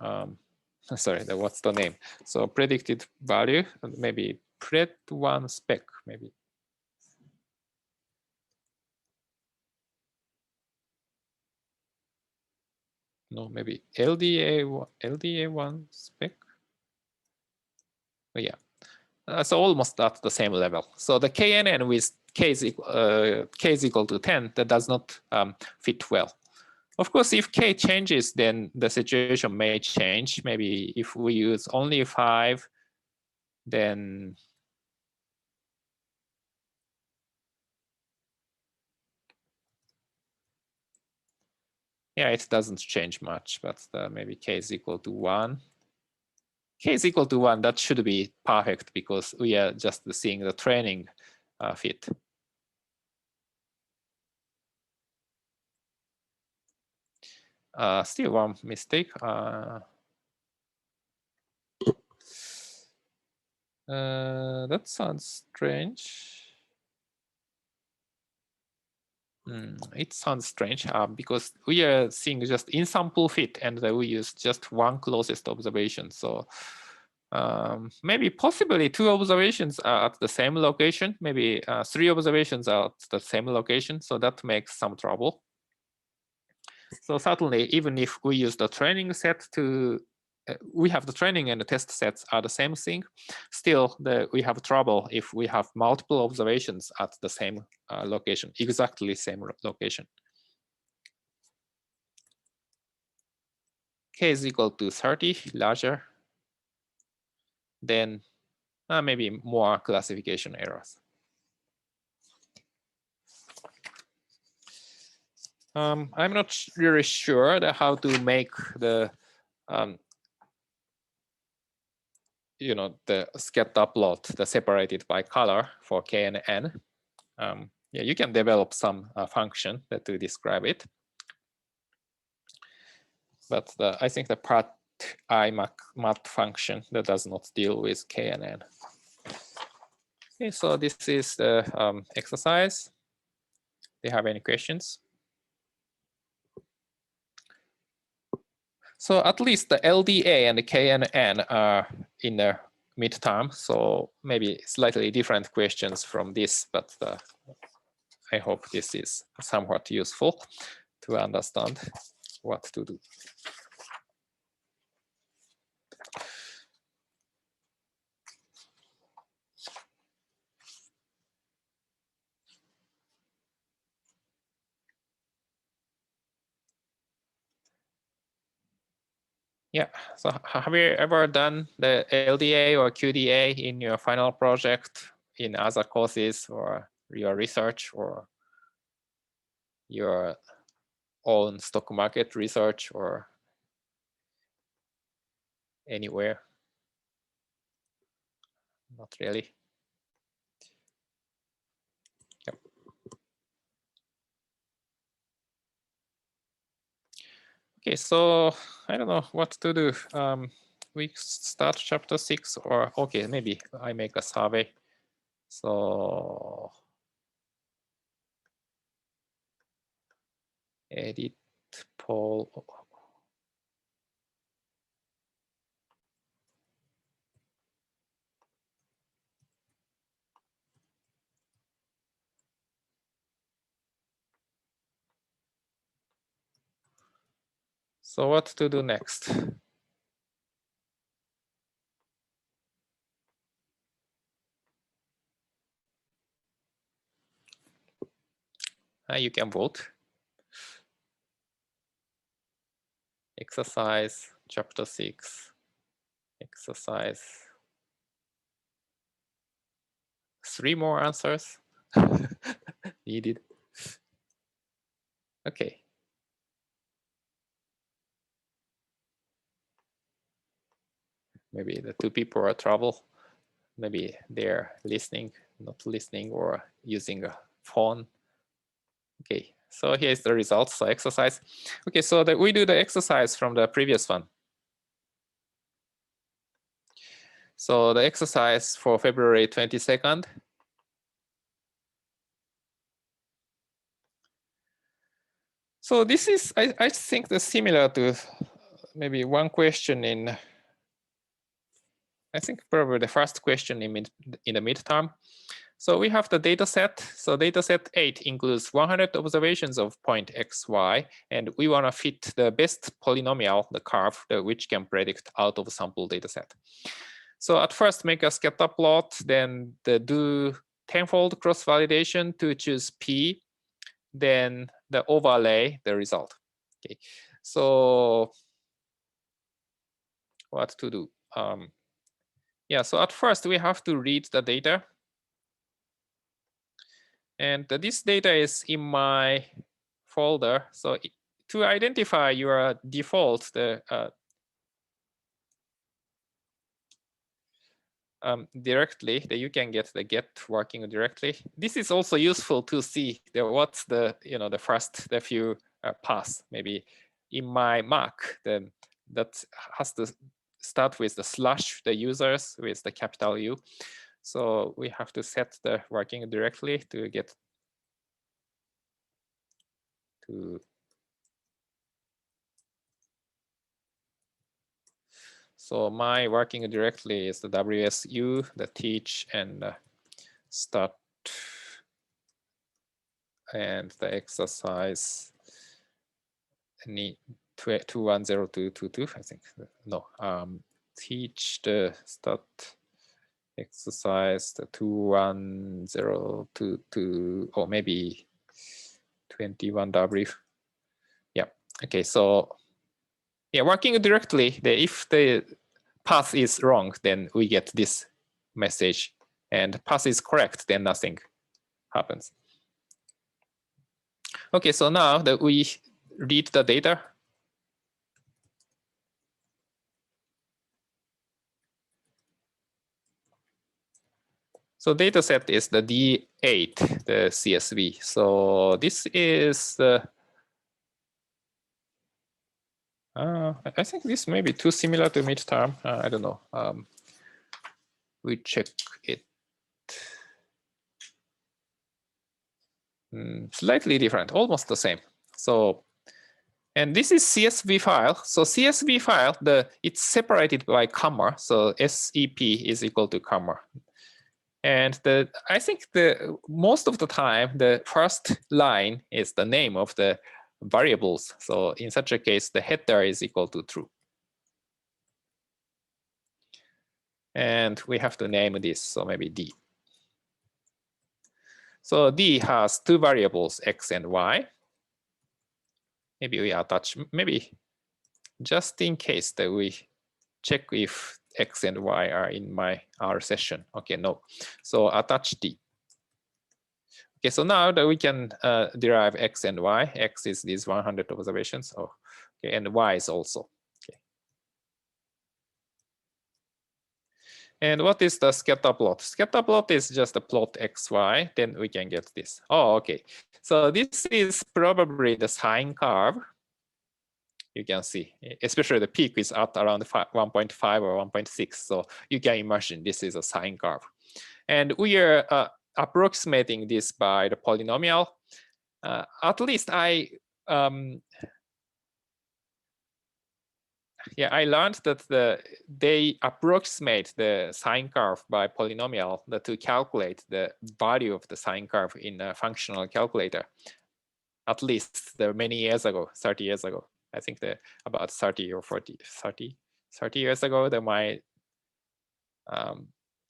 Sorry, what's the name? So predicted value, maybe pred1 spec, maybe. No, maybe LDA1 spec. Oh, yeah, so almost at the same level. So the KNN with k is equal to 10, that does not fit well. Of course, if k changes, then the situation may change. Maybe if we use only 5, then yeah, it doesn't change much, but maybe k is equal to 1. K is equal to 1, that should be perfect because we are just seeing the training fit. Still one mistake. That sounds strange. It sounds strange because we are seeing just in-sample fit and we use just one closest observation. So maybe possibly 2 observations are at the same location, maybe 3 observations are at the same location. So that makes some trouble. So certainly, even if we use the training set to, we have the training and the test sets are the same thing, still we have trouble if we have multiple observations at the same location, exactly same location. K is equal to 30, larger, then maybe more classification errors. I'm not really sure how to make the the scatter plot, the separated by color for K and N. Yeah, you can develop some function to describe it. But I think the part I mat function that does not deal with K and N. Okay, so this is the exercise. Do you have any questions? So at least the LDA and the KNN are in the midterm. So maybe slightly different questions from this, but I hope this is somewhat useful to understand what to do. Yeah, so have you ever done the LDA or QDA in your final project in other courses or your research or your own stock market research or anywhere? Not really. Yep. Okay, so I don't know what to do. We start chapter 6 or okay, maybe I make a survey. So edit poll. So what to do next? You can vote. Exercise, chapter 6. Exercise. 3 more answers needed. Okay. Maybe the 2 people are trouble. Maybe they're listening, not listening, or using a phone. Okay, so here's the results. So exercise. Okay, so we do the exercise from the previous one. So the exercise for February 22nd. So this is, I think, the similar to maybe one question in, I think probably the first question in the midterm. So we have the data set. So data set 8 includes 100 observations of point x, y, and we want to fit the best polynomial, the curve, which can predict out of sample data set. So at first make a scatter plot, then do tenfold cross validation to choose P, then the overlay the result. Okay, so what to do? Yeah, so at first we have to read the data. And this data is in my folder. So to identify your default, directly, that you can get the get working directly. This is also useful to see what's the the few paths. Maybe in my Mac, then that has to start with the slash the users with the capital U. So we have to set the working directly to get to. So my working directly is the WSU, the teach and start, and the exercise need 210222, I think. No, teach the start exercise the 21022, or maybe 21W. Yeah. Okay. So yeah, working directly, if the path is wrong, then we get this message, and path is correct, then nothing happens. Okay, so now that we read the data. So data set is the D8, the CSV. So this is the, I think this may be too similar to midterm. I don't know. We check it. Slightly different, almost the same. So, and this is CSV file. So CSV file, it's separated by comma. So SEP is equal to comma. And I think most of the time, the first line is the name of the variables. So in such a case, the header is equal to true. And we have to name this, so maybe D. So D has 2 variables, X and Y. Maybe we attach, maybe just in case that we check if X and Y are in our session. Okay, no. So attach D. Okay, so now that we can derive X and Y. X is these 100 observations. Oh, okay, and Y is also. Okay. And what is the scatter plot? Scatter plot is just a plot X, Y. Then we can get this. Oh, okay. So this is probably the sine curve. You can see, especially the peak is at around 1.5 or 1.6. So you can imagine this is a sine curve. And we are approximating this by the polynomial. At least I learned that they approximate the sine curve by polynomial to calculate the value of the sine curve in a functional calculator. At least many years ago, 30 years ago. I think about 30 or 30 years ago, my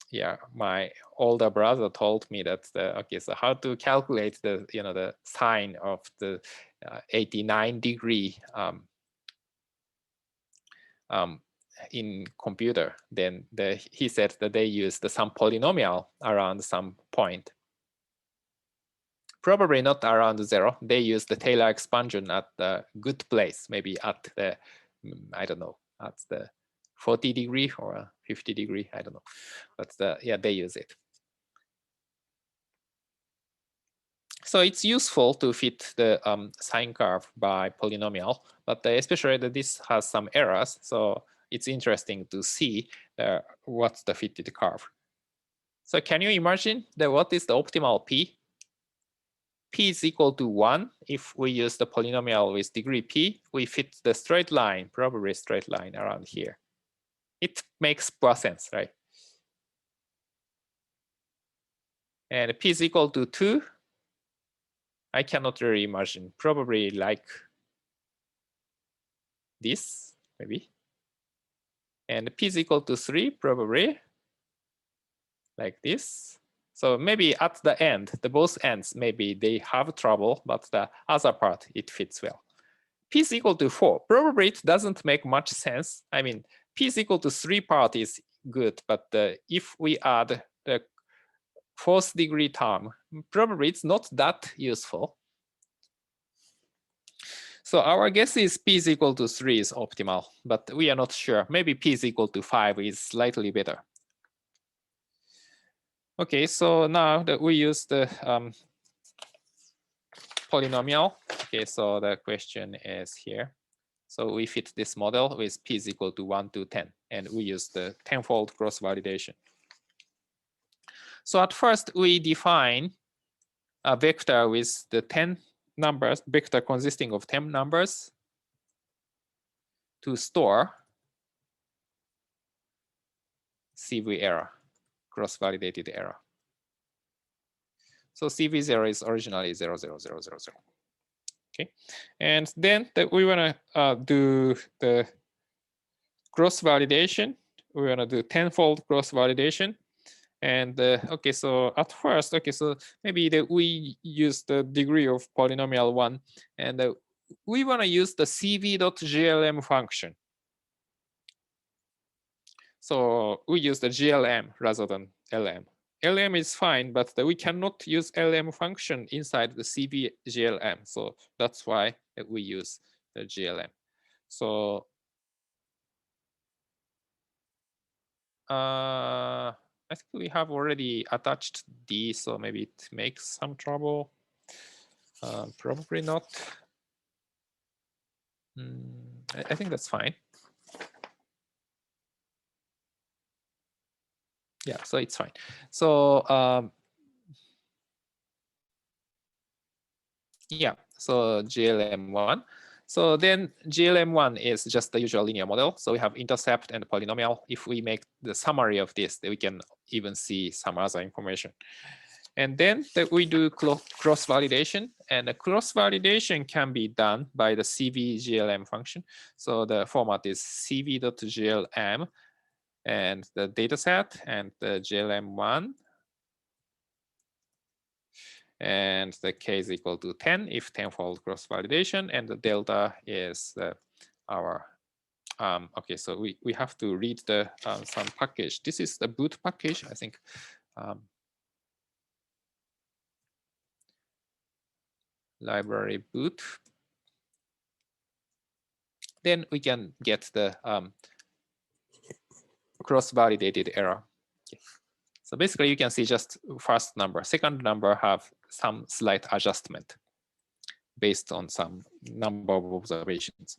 yeah, my older brother told me that okay, so how to calculate the the sine of the 89-degree in computer. Then he said that they used some polynomial around some point. Probably not around 0. They use the Taylor expansion at the good place, maybe at the, I don't know, at the 40-degree or 50-degree, I don't know. But yeah, they use it. So it's useful to fit the sine curve by polynomial, but especially that this has some errors. So it's interesting to see what's the fitted curve. So can you imagine what is the optimal p? P is equal to 1. If we use the polynomial with degree p, we fit the straight line, probably straight line around here. It makes more sense, right? And p is equal to 2. I cannot really imagine. Probably like this, maybe. And p is equal to 3, probably like this. So maybe at the end, the both ends, maybe they have trouble, but the other part, it fits well. P is equal to 4. Probably it doesn't make much sense. I mean, P is equal to 3 part is good, but if we add the 4th degree term, probably it's not that useful. So our guess is P is equal to 3 is optimal, but we are not sure. Maybe P is equal to 5 is slightly better. Okay, so now that we use the polynomial, okay, so the question is here. So we fit this model with P is equal to 1 to 10, and we use the tenfold cross validation. So at first we define a vector with the 10 numbers, vector consisting of 10 numbers to store CV error, cross-validated error. So CV0 is originally 0, 0, 0, 0, 0. Okay, and then we want to do the cross-validation. We want to do tenfold cross-validation. And okay, so at first, okay, so maybe we use the degree of polynomial 1, and we want to use the cv.glm function. So we use the glm rather than lm. LM is fine, but we cannot use LM function inside the CV GLM. So that's why we use the GLM. So I think we have already attached D, so maybe it makes some trouble. Probably not. I think that's fine. Yeah, so it's fine. So yeah, so GLM1. So then GLM1 is just the usual linear model. So we have intercept and polynomial. If we make the summary of this, then we can even see some other information. And then we do cross-validation. And the cross-validation can be done by the CV-GLM function. So the format is cv.glm and the dataset and the GLM1. And the k is equal to 10 if tenfold cross-validation, and the delta is our okay, so we have to read the some package. This is the boot package, I think. Library boot. Then we can get the cross-validated error. Okay. So basically, you can see just first number, second number have some slight adjustment based on some number of observations.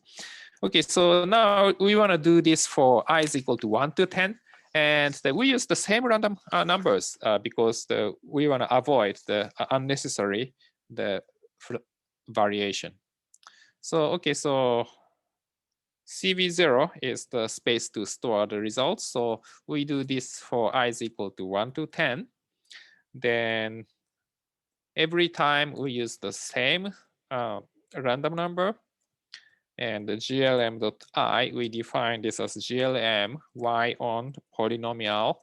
Okay, so now we want to do this for I is equal to 1 to 10. And we use the same random numbers because we want to avoid the unnecessary variation. So, okay, so CV0 is the space to store the results. So we do this for I is equal to 1 to 10. Then every time we use the same random number. And the glm.I, we define this as glm y on polynomial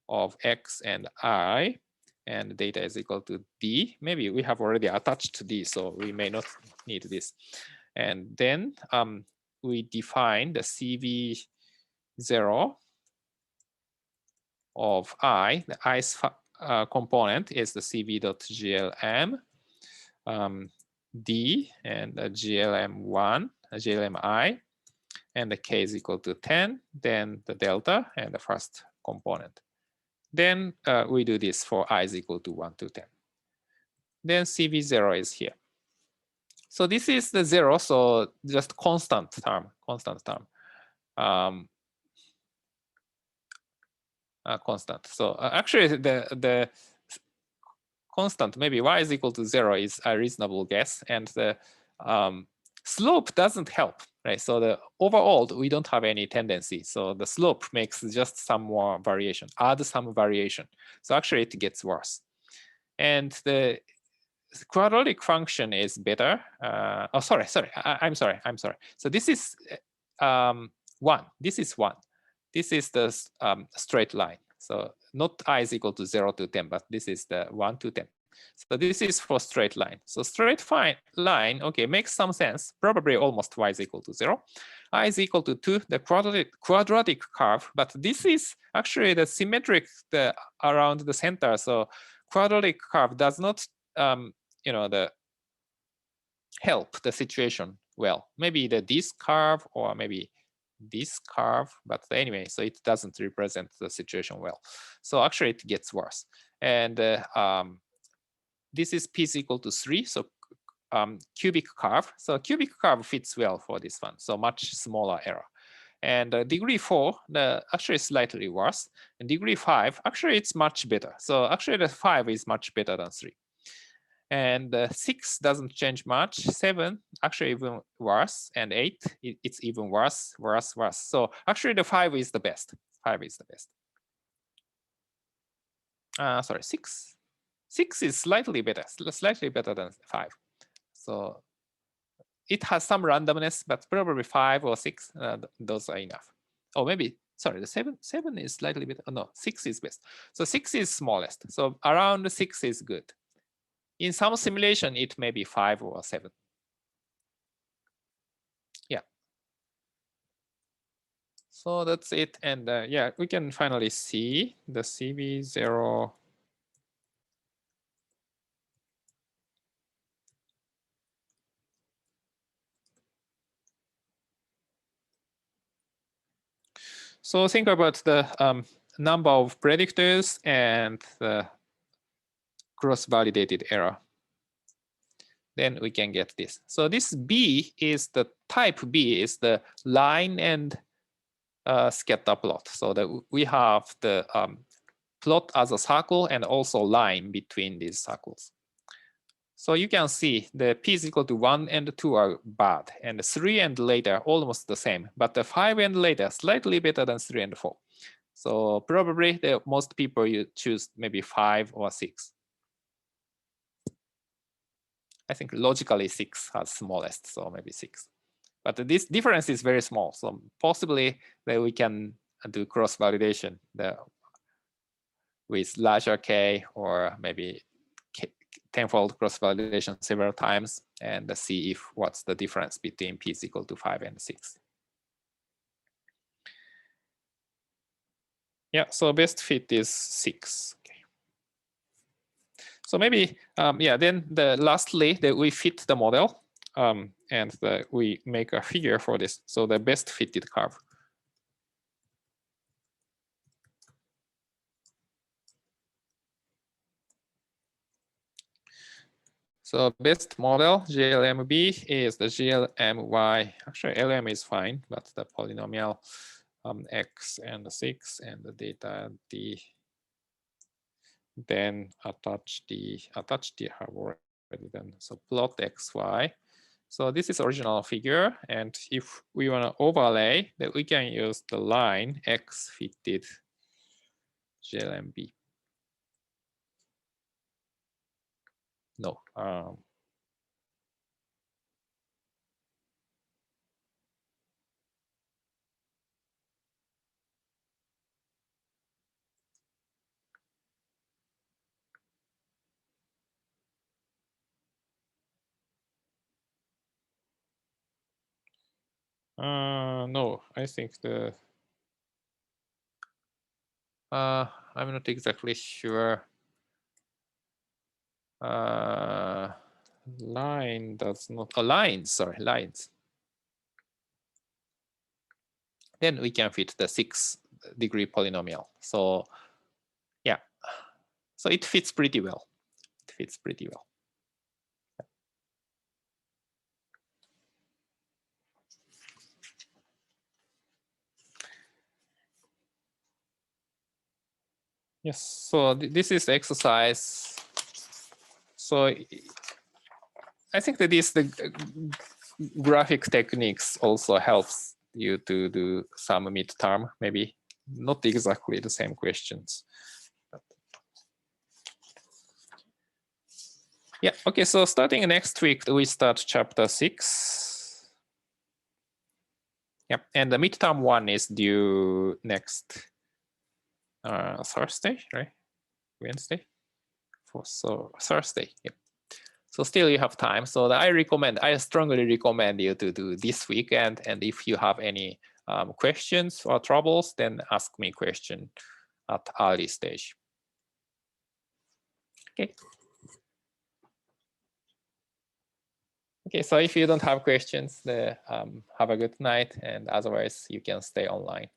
of x and I, and data is equal to d. Maybe we have already attached d, so we may not need this. And then we define the CV0 of I. The i's component is the CV.glm, d, and the glm1, glmi, and the k is equal to 10, then the delta and the first component. Then we do this for I is equal to 1 to 10. Then CV0 is here. So this is the 0, so just constant term. Constant. So actually the constant, maybe y is equal to 0 is a reasonable guess, and the slope doesn't help, right? So the overall, we don't have any tendency. So the slope makes just some more variation, add some variation. So actually it gets worse. And the quadratic function is better. Oh, sorry. I'm sorry. So this is 1. This is 1. This is the straight line. So not I is equal to 0 to 10, but this is the 1 to 10. So this is for straight line. So straight line, okay, makes some sense. Probably almost y is equal to 0. I is equal to 2, the quadratic curve. But this is actually the symmetric around the center. So quadratic curve does not help the situation well. Maybe this curve or maybe this curve, but anyway, so it doesn't represent the situation well. So actually it gets worse. And this is p is equal to 3, so cubic curve. So cubic curve fits well for this one, so much smaller error. And degree 4, actually slightly worse. And degree 5, actually it's much better. So actually the 5 is much better than 3. And 6 doesn't change much. 7 actually even worse, and 8 it's even worse. So actually the 5 is the best. 5 is the best. Sorry, 6. 6 is slightly better than 5. So it has some randomness, but probably 5 or 6, those are enough. Or maybe, sorry, the 7 is slightly better. Oh, no, 6 is best. So 6 is smallest. So around 6 is good. In some simulation, it may be 5 or 7. Yeah. So that's it. And yeah, we can finally see the CV0. So think about the number of predictors and the cross-validated error. Then we can get this. So this B is the type B is the line and scatter plot. So that we have the plot as a circle and also line between these circles. So you can see the p is equal to 1 and 2 are bad, and 3 and later almost the same, but the 5 and later slightly better than 3 and 4. So probably most people you choose maybe 5 or 6. I think logically 6 has smallest, so maybe 6. But this difference is very small, so possibly that we can do cross-validation with larger k or maybe tenfold cross-validation several times and see if what's the difference between p is equal to 5 and 6. Yeah, so best fit is 6. Okay. So maybe, yeah, then lastly, that we fit the model and we make a figure for this. So the best fitted curve. So best model, GLMB, is the GLMY. Actually, LM is fine, but the polynomial x and 6 and the data d. Then attach d have already done. So plot xy. So this is original figure, and if we want to overlay, that we can use the line x fitted GLMB. No. No, I think I'm not exactly sure. Line does not, lines, sorry, lines. Then we can fit the 6-degree polynomial. So yeah, so it fits pretty well. It fits pretty well. Yes, so this is the exercise. So I think that the graphic techniques also helps you to do some midterm, maybe not exactly the same questions. But yeah, okay, so starting next week, we start chapter 6. Yeah, and the midterm one is due next Thursday, right? Wednesday? So Thursday, yeah. So still you have time. So I strongly recommend you to do this weekend. And if you have any questions or troubles, then ask me question at early stage. Okay. Okay, so if you don't have questions, have a good night. And otherwise, you can stay online.